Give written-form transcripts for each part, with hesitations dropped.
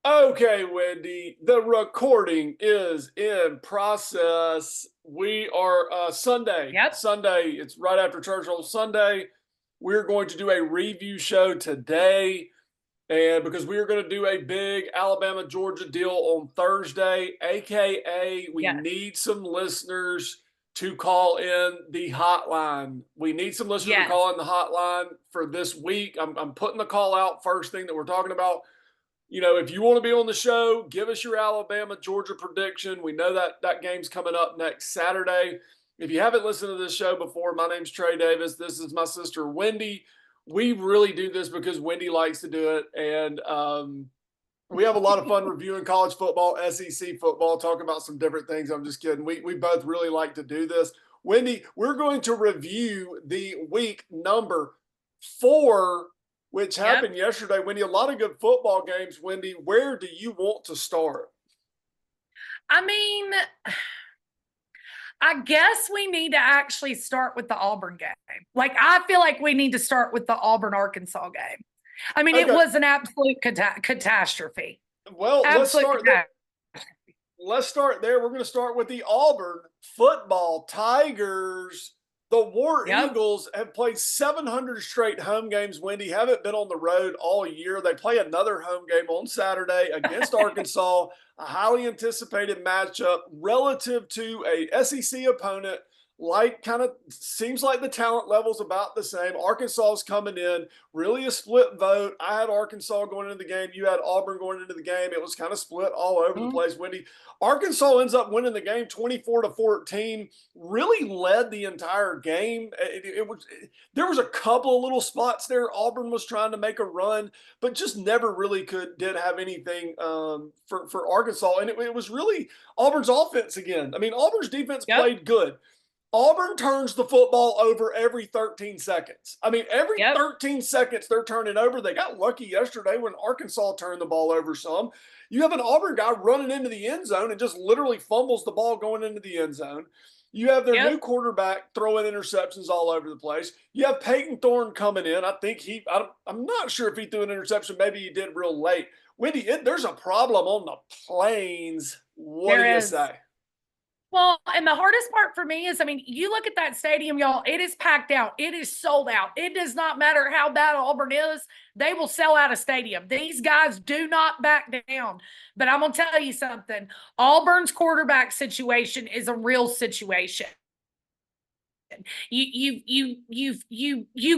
Okay, Wendy, the recording is in process. We are Sunday. Yep. Sunday, it's right after church on Sunday. We're going to do a review show today. And because we are going to do a big Alabama Georgia deal on Thursday, aka we Yes. need some listeners to call in the hotline. We need some listeners to Yes. call in the hotline for this week. I'm putting the call out first thing that we're talking about. If you want to be on the show, give us your Alabama Georgia prediction. We know that game's coming up next Saturday. If you haven't listened to this show before, my name's Trey Davis. This is my sister Wendy. We really do this because Wendy likes to do it, and we have a lot of fun reviewing college football, SEC football, talking about some different things. I'm just kidding. We both really like to do this. Wendy, we're going to review the week number 4, which Yep. happened yesterday. Wendy, a lot of good football games. Wendy, where do you want to start? I mean, I guess we need to actually start with the Auburn game. Like, I feel like we need to start with the Auburn Arkansas game. I mean, it Okay. was an absolute catastrophe. Well, let's Absolute start there. catastrophe. Let's start there. We're going to start with the Auburn football Tigers. The War Yep. Eagles have played 700 straight home games, Wendy, haven't been on the road all year. They play another home game on Saturday against Arkansas, a highly anticipated matchup relative to a SEC opponent. Like, kind of seems like the talent level's about the same. Arkansas is coming in, really a split vote. I had Arkansas going into the game. You had Auburn going into the game. It was kind of split all over the place, Wendy. Arkansas ends up winning the game 24-14, really led the entire game. There was a couple of little spots there. Auburn was trying to make a run, but just never really did have anything for Arkansas. And it was really Auburn's offense again. I mean, Auburn's defense Yep. played good. Auburn turns the football over every 13 seconds. I mean, every Yep. 13 seconds they're turning over. They got lucky yesterday when Arkansas turned the ball over some. You have an Auburn guy running into the end zone and just literally fumbles the ball going into the end zone. You have their new Yep. quarterback throwing interceptions all over the place. You have Peyton Thorne coming in. I think I'm not sure if he threw an interception. Maybe he did real late. Wendy, there's a problem on the plains. What do There you is. say? Well, and the hardest part for me is, I mean, you look at that stadium, y'all, it is packed out. It is sold out. It does not matter how bad Auburn is. They will sell out a stadium. These guys do not back down. But I'm going to tell you something. Auburn's quarterback situation is a real situation. You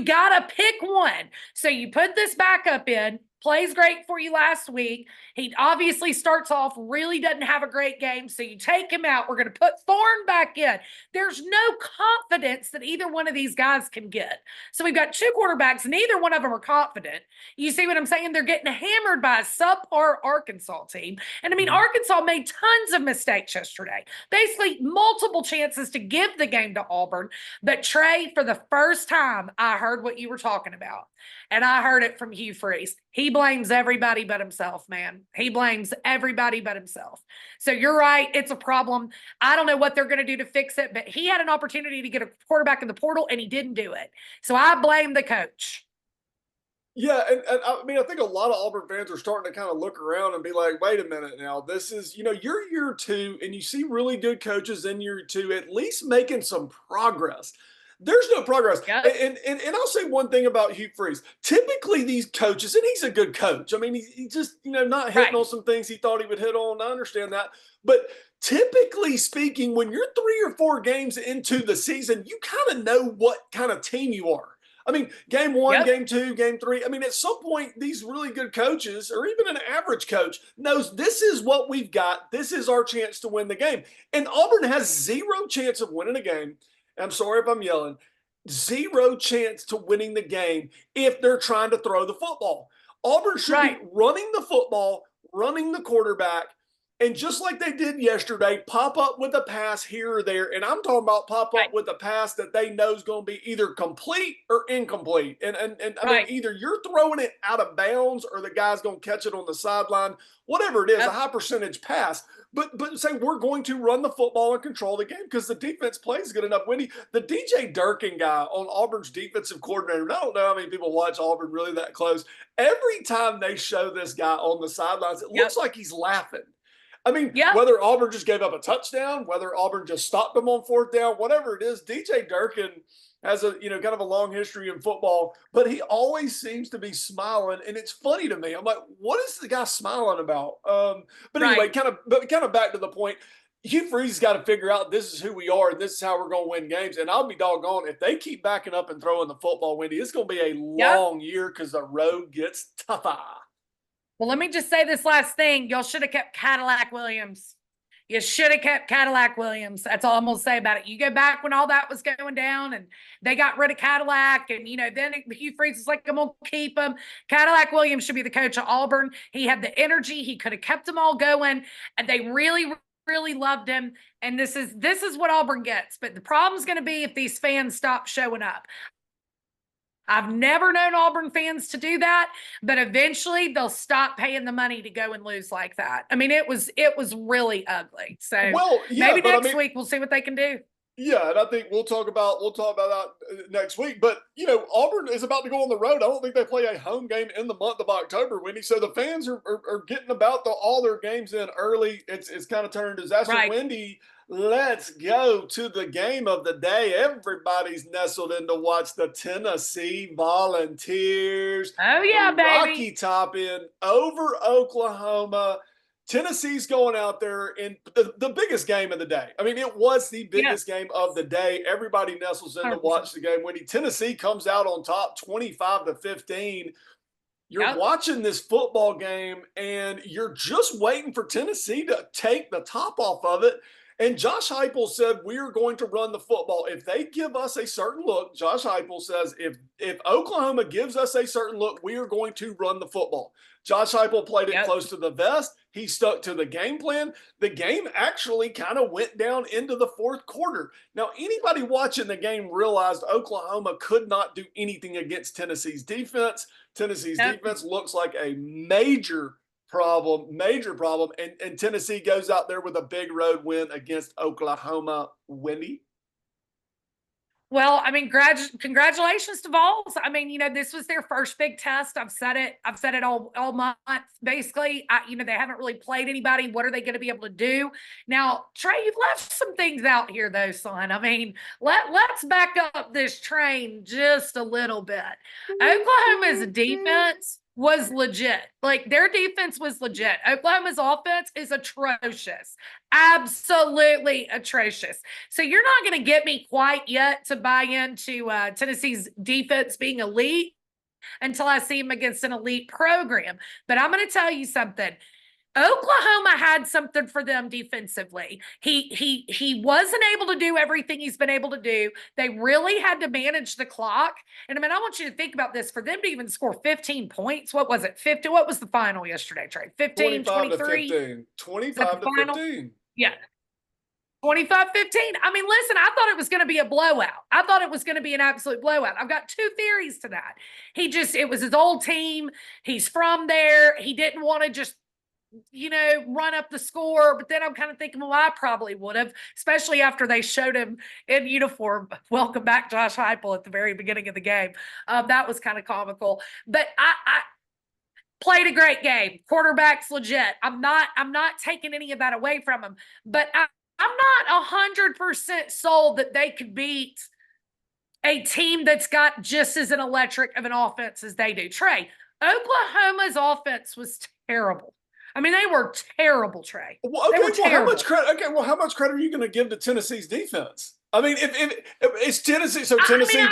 gotta pick one. So you put this backup in, plays great for you last week. He obviously starts off, really doesn't have a great game. So you take him out. We're going to put Thorne back in. There's no confidence that either one of these guys can get. So we've got two quarterbacks, neither one of them are confident. You see what I'm saying? They're getting hammered by a subpar Arkansas team. And I mean, Arkansas made tons of mistakes yesterday. Basically, multiple chances to give the game to Auburn. But Trey, for the first time, I heard what you were talking about. And I heard it from Hugh Freeze. He blames everybody but himself, man. He blames everybody but himself. So you're right. It's a problem. I don't know what they're going to do to fix it, but he had an opportunity to get a quarterback in the portal and he didn't do it. So I blame the coach. Yeah, and I mean, I think a lot of Auburn fans are starting to kind of look around and be like, wait a minute now, this is, you're year 2 and you see really good coaches in year 2, at least making some progress. There's no progress. Yep. And I'll say one thing about Hugh Freeze. Typically these coaches, and he's a good coach. I mean, he just, not hitting on some things he thought he would hit on. I understand that. But typically speaking, when you're 3 or 4 games into the season, you kind of know what kind of team you are. I mean, game 1, Yep. game 2, game 3. I mean, at some point, these really good coaches, or even an average coach, knows this is what we've got. This is our chance to win the game. And Auburn has zero chance of winning a game. I'm sorry if I'm yelling. Zero chance to winning the game if they're trying to throw the football. Auburn should be running the football, running the quarterback, and just like they did yesterday, pop up with a pass here or there. And I'm talking about pop Right. up with a pass that they know is going to be either complete or incomplete. And I mean, Right. either you're throwing it out of bounds or the guy's going to catch it on the sideline, whatever it is, a Yep. high percentage pass. But say we're going to run the football and control the game because the defense plays good enough. Wendy, the DJ Durkin guy on Auburn's defensive coordinator, I don't know how many people watch Auburn really that close. Every time they show this guy on the sidelines, it looks Yep. like he's laughing. I mean, Yep. whether Auburn just gave up a touchdown, whether Auburn just stopped them on fourth down, whatever it is, DJ Durkin has a kind of a long history in football, but he always seems to be smiling, and it's funny to me. I'm like, what is the guy smiling about? But anyway, Right. kind of back to the point. Hugh Freeze's got to figure out this is who we are and this is how we're going to win games. And I'll be doggone if they keep backing up and throwing the football, Wendy. It's going to be a Yep. long year because the road gets tougher. Well, let me just say this last thing. Y'all should have kept Cadillac Williams. You should have kept Cadillac Williams. That's all I'm going to say about it. You go back when all that was going down and they got rid of Cadillac, and, then Hugh Freeze is like, I'm going to keep him. Cadillac Williams should be the coach of Auburn. He had the energy. He could have kept them all going, and they really, really loved him. And this is what Auburn gets. But the problem's going to be if these fans stop showing up. I've never known Auburn fans to do that, but eventually they'll stop paying the money to go and lose like that. I mean, it was really ugly. So Well, yeah, maybe but next week we'll see what they can do. yeah, and I think we'll talk about that next week. But Auburn is about to go on the road. I don't think they play a home game in the month of October, Wendy. So the fans are getting about all their games in early. It's kind of turned disaster. Right. Wendy, let's go to the game of the day. Everybody's nestled in to watch the Tennessee Volunteers. Oh yeah, the baby. Rocky Top in over Oklahoma. Tennessee's going out there in the biggest game of the day. I mean, it was the biggest game of the day. Everybody nestles in to 100%. watch the game. When Tennessee comes out on top 25-15, you're watching this football game and you're just waiting for Tennessee to take the top off of it. And Josh Heupel said, we're going to run the football. If they give us a certain look, Josh Heupel says, if Oklahoma gives us a certain look, we are going to run the football. Josh Heupel played it close to the vest. He stuck to the game plan. The game actually kind of went down into the fourth quarter. Now, anybody watching the game realized Oklahoma could not do anything against Tennessee's defense. Tennessee's defense looks like a major problem, and Tennessee goes out there with a big road win against Oklahoma. Wendy? Well, I mean, congratulations to Vols. I mean, this was their first big test. I've said it all month. Basically, they haven't really played anybody. What are they going to be able to do? Now, Trey, you've left some things out here, though, son. I mean, let's back up this train just a little bit. Oklahoma's defense was legit. Like, their defense was legit. Oklahoma's offense is atrocious. Absolutely atrocious. So you're not going to get me quite yet to buy into Tennessee's defense being elite until I see him against an elite program. But I'm going to tell you something. Oklahoma had something for them defensively. He wasn't able to do everything he's been able to do. They really had to manage the clock. And I mean, I want you to think about this. For them to even score 15 points, what was it? 50? What was the final yesterday, Trey? 15, 23? 25 to 15. Yeah. 25-15. I mean, listen, I thought it was going to be a blowout. I thought it was going to be an absolute blowout. I've got two theories to that. It was his old team. He's from there. He didn't want to just run up the score. But then I'm kind of thinking, well, I probably would have, especially after they showed him in uniform. Welcome back, Josh Heupel, at the very beginning of the game. That was kind of comical. But I played a great game. Quarterback's legit. I'm not taking any of that away from him. But I'm not 100% sold that they could beat a team that's got just as an electric of an offense as they do. Trey, Oklahoma's offense was terrible. I mean, they were terrible, Trey. Well, how much credit? Okay, well, how much credit are you going to give to Tennessee's defense? I mean, if it's Tennessee, so Tennessee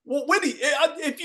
well, Wendy, if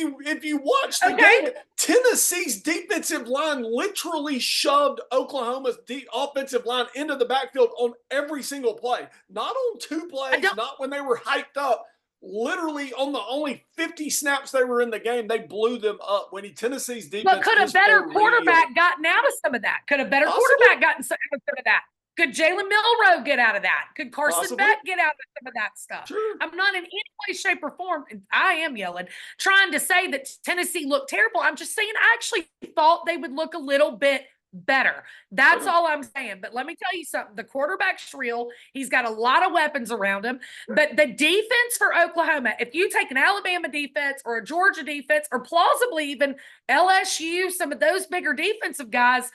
you watch the game, Tennessee's defensive line literally shoved Oklahoma's offensive line into the backfield on every single play. Not on two plays, not when they were hyped up. literally on the only 50 snaps they were in the game, they blew them up. When Tennessee's But defense could a is better for real. quarterback gotten out of some of that? Could a better Possibly, quarterback gotten some of that? Could Jalen Milroe get out of that? Could Carson possibly, Beck get out of some of that stuff? sure. I'm not in any way, shape, or form, and I am yelling, trying to say that Tennessee looked terrible. I'm just saying I actually thought they would look a little bit better. That's Okay. all I'm saying. But let me tell you something. The quarterback's real. He's got a lot of weapons around him. But the defense for Oklahoma, if you take an Alabama defense or a Georgia defense or plausibly even LSU, some of those bigger defensive guys,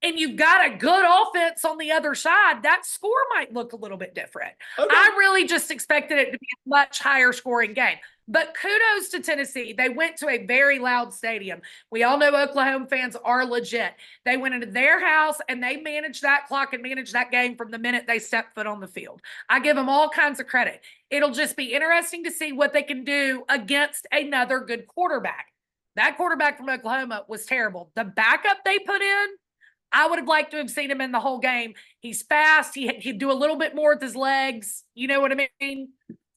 and you've got a good offense on the other side, that score might look a little bit different. Okay. I really just expected it to be a much higher scoring game. But kudos to Tennessee. They went to a very loud stadium. We all know Oklahoma fans are legit. They went into their house and they managed that clock and managed that game from the minute they stepped foot on the field. I give them all kinds of credit. It'll just be interesting to see what they can do against another good quarterback. That quarterback from Oklahoma was terrible. The backup they put in, I would have liked to have seen him in the whole game. He's fast. He'd do a little bit more with his legs. You know what I mean?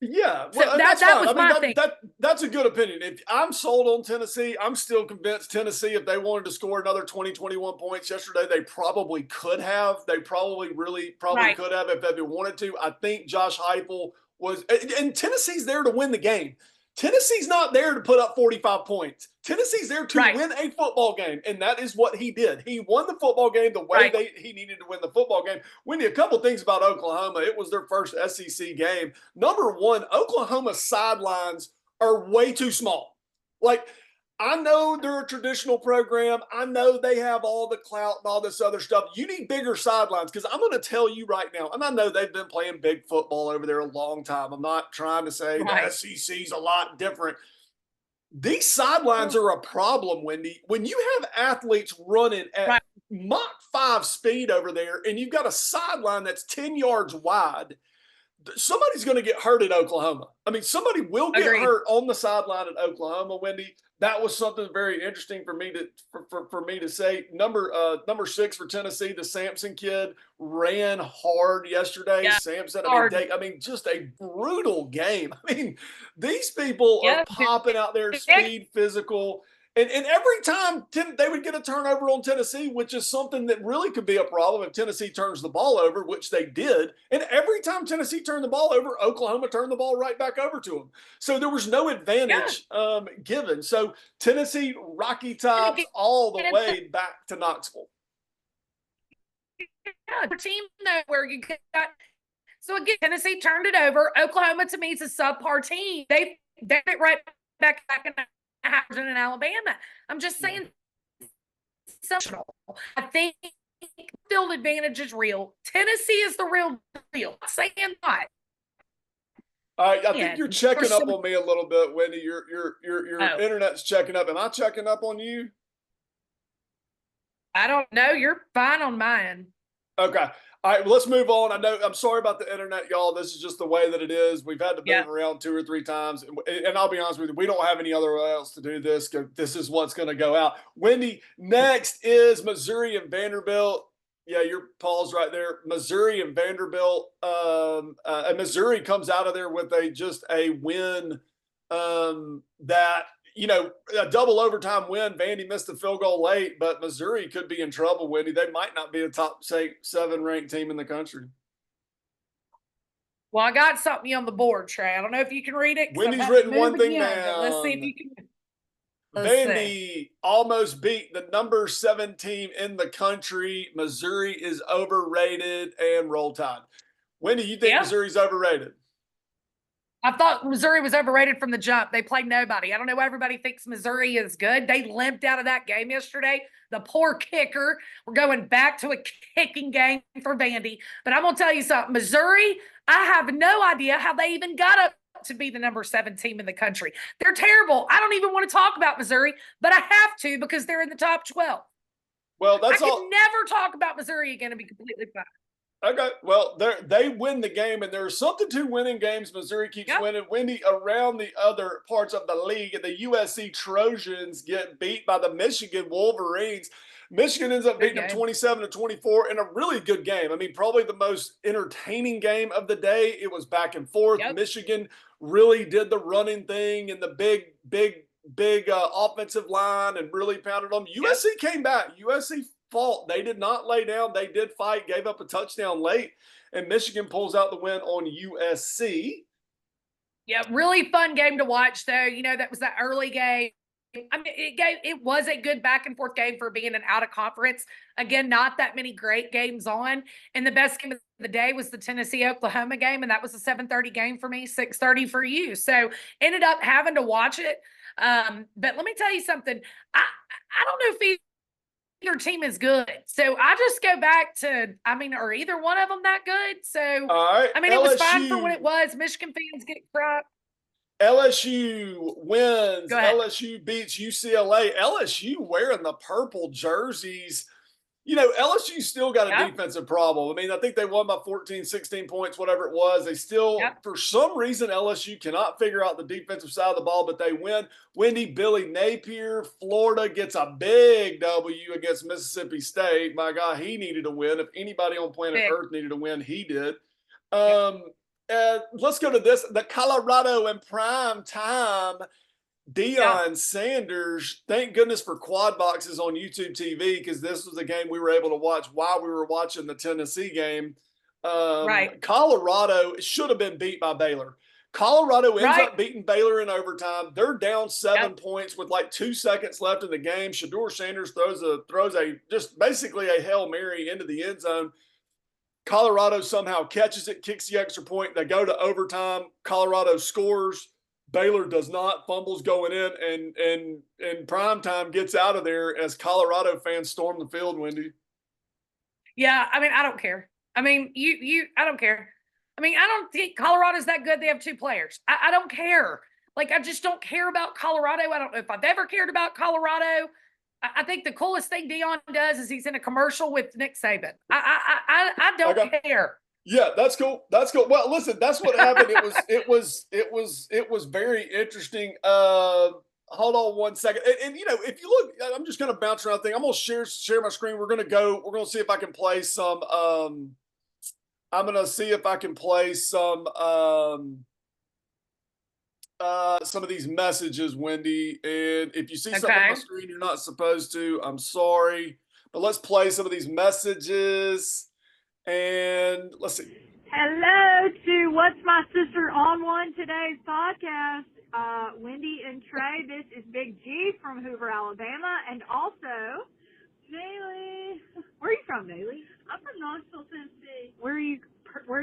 Yeah, So well, that fine. was my thing. That's a good opinion. If I'm sold on Tennessee, I'm still convinced Tennessee, if they wanted to score another 20, 21 points yesterday, they probably could have. They probably Right. could have if they wanted to. I think Josh Heupel was, and Tennessee's there to win the game. Tennessee's not there to put up 45 points. Tennessee's there to Right. win a football game, and that is what he did. He won the football game the way Right. he needed to win the football game. Wendy, a couple things about Oklahoma. It was their first SEC game. Number one, Oklahoma's sidelines are way too small. Like, I know they're a traditional program. I know they have all the clout and all this other stuff. You need bigger sidelines because I'm going to tell you right now, and I know they've been playing big football over there a long time. I'm not trying to say the Right. SEC's a lot different. These sidelines are a problem, Wendy. When you have athletes running at Right. Mach 5 speed over there and you've got a sideline that's 10 yards wide, somebody's going to get hurt at Oklahoma. I mean, somebody will get Agreed. hurt on the sideline at Oklahoma, Wendy. That was something very interesting for me to say. Number 6 for Tennessee, the Sampson kid ran hard yesterday. Yeah. Sampson, Hard. just a brutal game. I mean, these people are Yeah. popping out there, speed, physical. And every time they would get a turnover on Tennessee, which is something that really could be a problem if Tennessee turns the ball over, which they did. And every time Tennessee turned the ball over, Oklahoma turned the ball right back over to them. So there was no advantage given. So Tennessee, Rocky Tops all the way back to Knoxville. Yeah, team though where you got. So again, Tennessee turned it over. Oklahoma to me is a subpar team. They it right back in in Alabama. I'm just saying, I think field advantage is real. Tennessee is the real deal. I'm saying what? All right, I think you're checking up on me a little bit, Wendy. Your internet's checking up. Am I checking up on you? I don't know. You're fine on mine. Okay. All right, well, let's move on. I'm sorry about the internet, y'all. This is just the way that it is. We've had to move around 2 or 3 times. And I'll be honest with you, we don't have any other way else to do this. This is what's going to go out. Wendy, next is Missouri and Vanderbilt. Yeah, your pause right there. Missouri and Vanderbilt. And Missouri comes out of there with a win that – a double overtime win. Vandy missed the field goal late, but Missouri could be in trouble, Wendy. They might not be a top, say, 7 ranked team in the country. Well, I got something on the board, Trey. I don't know if you can read it. Wendy's written one thing down. Let's see if you can. Vandy almost beat the number 7 team in the country. Missouri is overrated and roll tide. Wendy, you think Missouri's overrated? I thought Missouri was overrated from the jump. They played nobody. I don't know why everybody thinks Missouri is good. They limped out of that game yesterday. The poor kicker. We're going back to a kicking game for Vandy. But I'm going to tell you something. Missouri, I have no idea how they even got up to be the number 7 team in the country. They're terrible. I don't even want to talk about Missouri, but I have to because they're in the top 12. Well, I can never talk about Missouri again and be completely fine. Okay, well, they win the game, and there's something to winning games. Missouri keeps Yep. winning. Wendy, around the other parts of the league, the USC Trojans get beat by the Michigan Wolverines. Michigan ends up Good beating them game. 27-24 in a really good game. I mean, probably the most entertaining game of the day. It was back and forth. Yep. Michigan really did the running thing and the big offensive line and really pounded them. Yep. USC came back. USC fought. They did not lay down. They did fight, gave up a touchdown late, and Michigan pulls out the win on USC. Yeah, really fun game to watch, though. That was that early game. I mean, it was a good back and forth game for being an out of conference. Again, not that many great games on. And the best game of the day was the Tennessee Oklahoma game, and that was a 7:30 game for me, 6:30 for you. So ended up having to watch it. But let me tell you something. I don't know if either team is good. So I just go back to, are either one of them that good? So All right, it was fine for what it was. Michigan fans get crap. LSU wins. Go ahead. LSU beats UCLA. LSU wearing the purple jerseys. LSU still got a Yep. defensive problem. I mean, I think they won by 14, 16 points, whatever it was. They still, Yep. for some reason, LSU cannot figure out the defensive side of the ball, but they win. Wendy, Billy Napier, Florida gets a big W against Mississippi State. My God, he needed to win. If anybody on planet Earth needed to win, he did. Let's go to this. The Colorado in prime time. Deion Sanders, thank goodness for quad boxes on YouTube TV, because this was a game we were able to watch while we were watching the Tennessee game. Right. Colorado should have been beat by Baylor. Colorado ends up beating Baylor in overtime. They're down 7 points with like 2 seconds left in the game. Shedeur Sanders throws a just basically a Hail Mary into the end zone. Colorado somehow catches it, kicks the extra point. They go to overtime. Colorado scores. Baylor does not, fumbles going in, and primetime gets out of there as Colorado fans storm the field, Wendy. Yeah, I don't care. I don't care. I don't think Colorado's that good. They have 2 players. I don't care. Like, I just don't care about Colorado. I don't know if I've ever cared about Colorado. I think the coolest thing Deion does is he's in a commercial with Nick Saban. I don't care. Yeah, that's cool. That's cool. Well, listen, that's what happened. It was very interesting. Hold on one second. And if you look, I'm just gonna bounce around thing. I'm gonna share my screen. We're gonna see if I can play some I'm gonna see if I can play some of these messages, Wendy. And if you see something on the screen you're not supposed to, I'm sorry. But let's play some of these messages. And let's see. Hello to What's My Sister on One today's podcast. Wendy and Trey, this is Big G from Hoover, Alabama, and also Naylee. Where are you from, Naylee? I'm from Knoxville, Tennessee. Where are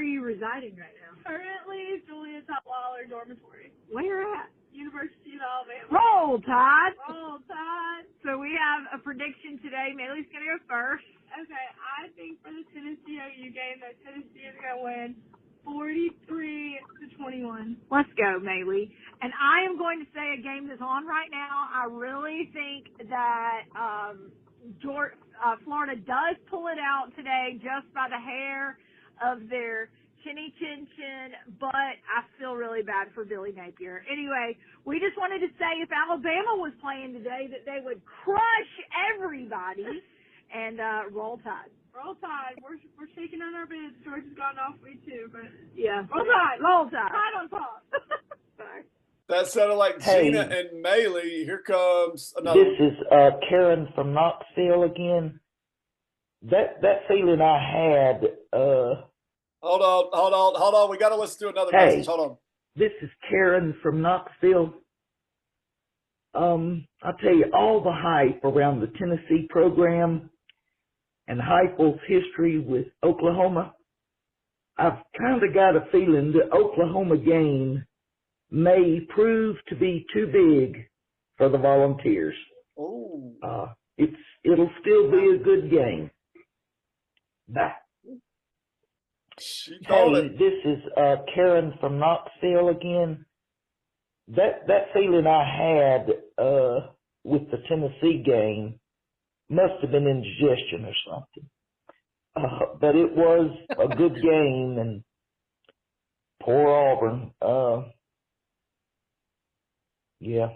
you residing right now? Currently, Julia Tutwiler Dormitory. Where at? University of Alabama. Roll Tide. Roll Tide. So we have a prediction today. Naylee's gonna go first. Okay, I think for the Tennessee OU game that Tennessee is going to win 43-21. Let's go, Maylee. And I am going to say a game that's on right now. I really think that Florida does pull it out today just by the hair of their chinny chin chin, but I feel really bad for Billy Napier. Anyway, we just wanted to say if Alabama was playing today that they would crush everybody. And Roll Tide. Roll Tide. We're shaking on our beds. George has gotten off me too, but yeah. Roll Tide. Roll Tide. Tide on top. Sorry. That sounded like Gina and Maylee. Here comes another. This is Karen from Knoxville again. That feeling I had. Hold on. We got to listen to another message. Hold on. This is Karen from Knoxville. I'll tell you, all the hype around the Tennessee program and Heupel's history with Oklahoma, I've kind of got a feeling the Oklahoma game may prove to be too big for the Volunteers. Oh. It'll still be a good game. Bye. This is Karen from Knoxville again. That feeling I had with the Tennessee game must have been indigestion or something. but it was a good game, and poor Auburn. Yeah,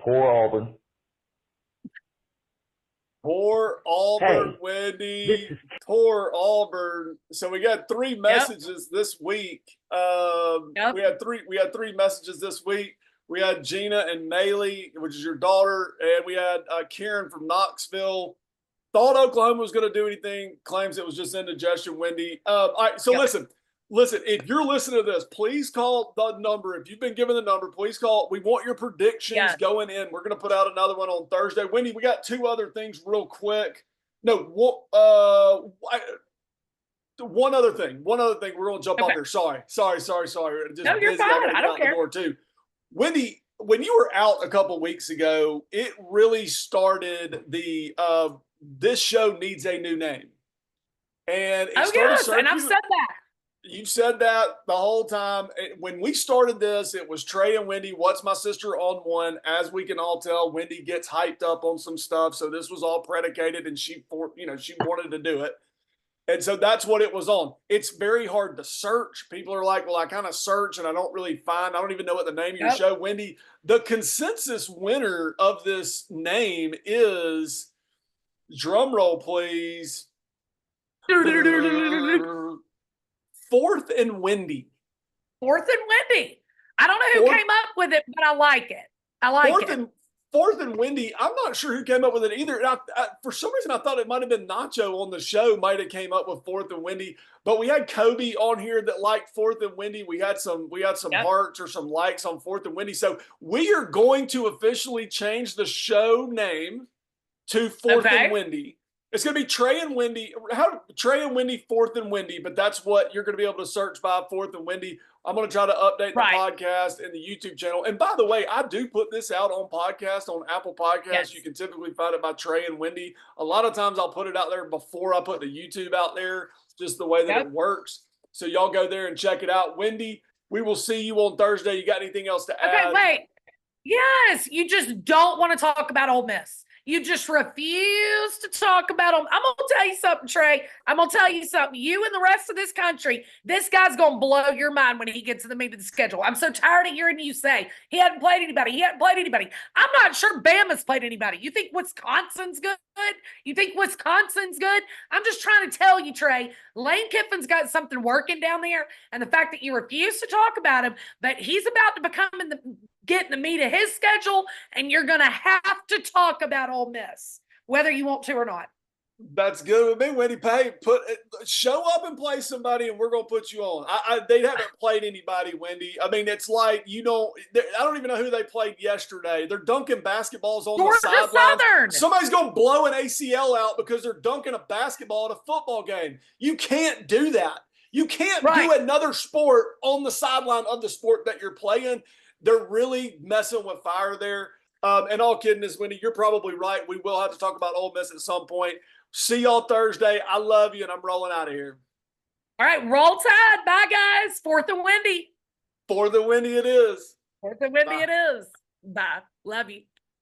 poor Auburn. Poor Auburn, Hey, Wendy. this is Poor Auburn. So we got three messages this week. Yep. We had three messages this week. We had Gina and Maylee, which is your daughter, and we had Karen from Knoxville. Thought Oklahoma was going to do anything. Claims it was just indigestion, Wendy. All right, so listen. If you're listening to this, please call the number. If you've been given the number, please call. We want your predictions going in. We're going to put out another one on Thursday. Wendy, we got two other things real quick. No, one other thing. We're going to jump off here. Sorry. Just No, you're busy. fine. I got to get I don't out care. the door too. Wendy, when you were out a couple weeks ago, it really started the this show needs a new name. And it started and I've said that. You've said that the whole time. When we started this, it was Trey and Wendy, What's My Sister on One. As we can all tell, Wendy gets hyped up on some stuff. So this was all predicated and she wanted to do it. And so that's what it was on. It's very hard to search. People are like, well, I kind of search and I don't really find, I don't even know what the name of your show, Wendy. The consensus winner of this name is, drum roll, please, Fourth and Wendy. Fourth and Wendy. I don't know who came up with it, but I like it. I like Fourth and Wendy. I'm not sure who came up with it either. And for some reason, I thought it might have been Nacho on the show might have came up with Fourth and Wendy. But we had Kobe on here that liked Fourth and Wendy. We had some hearts or some likes on Fourth and Wendy. So we are going to officially change the show name to Fourth and Wendy. It's going to be Trey and Wendy. Trey and Wendy, Fourth and Wendy, but that's what you're going to be able to search by, Fourth and Wendy. I'm going to try to update the podcast and the YouTube channel. And by the way, I do put this out on podcast, on Apple Podcasts. Yes. You can typically find it by Trey and Wendy. A lot of times I'll put it out there before I put the YouTube out there, just the way that it works. So y'all go there and check it out. Wendy, we will see you on Thursday. You got anything else to add? Okay, wait. Yes, you just don't want to talk about Ole Miss. You just refuse to talk about them. I'm going to tell you something, Trey. I'm going to tell you something. You and the rest of this country, this guy's going to blow your mind when he gets to the meat of the schedule. I'm so tired of hearing you say he hadn't played anybody. I'm not sure Bama's played anybody. You think Wisconsin's good? I'm just trying to tell you, Trey, Lane Kiffin's got something working down there. And the fact that you refuse to talk about him, but he's about to get in the meat of his schedule, and you're going to have to talk about Ole Miss, whether you want to or not. That's good with me, Wendy. Show up and play somebody, and we're going to put you on. They haven't played anybody, Wendy. I mean, it's like, I don't even know who they played yesterday. They're dunking basketballs on the sideline. Somebody's going to blow an ACL out because they're dunking a basketball at a football game. You can't do that. You can't do another sport on the sideline of the sport that you're playing. They're really messing with fire there. And all kiddingness, Wendy, you're probably right. We will have to talk about Ole Miss at some point. See y'all Thursday. I love you, and I'm rolling out of here. All right, roll tide. Bye, guys. Fourth and Wendy. Fourth and Wendy it is. Fourth and Wendy it is. Bye. Love you.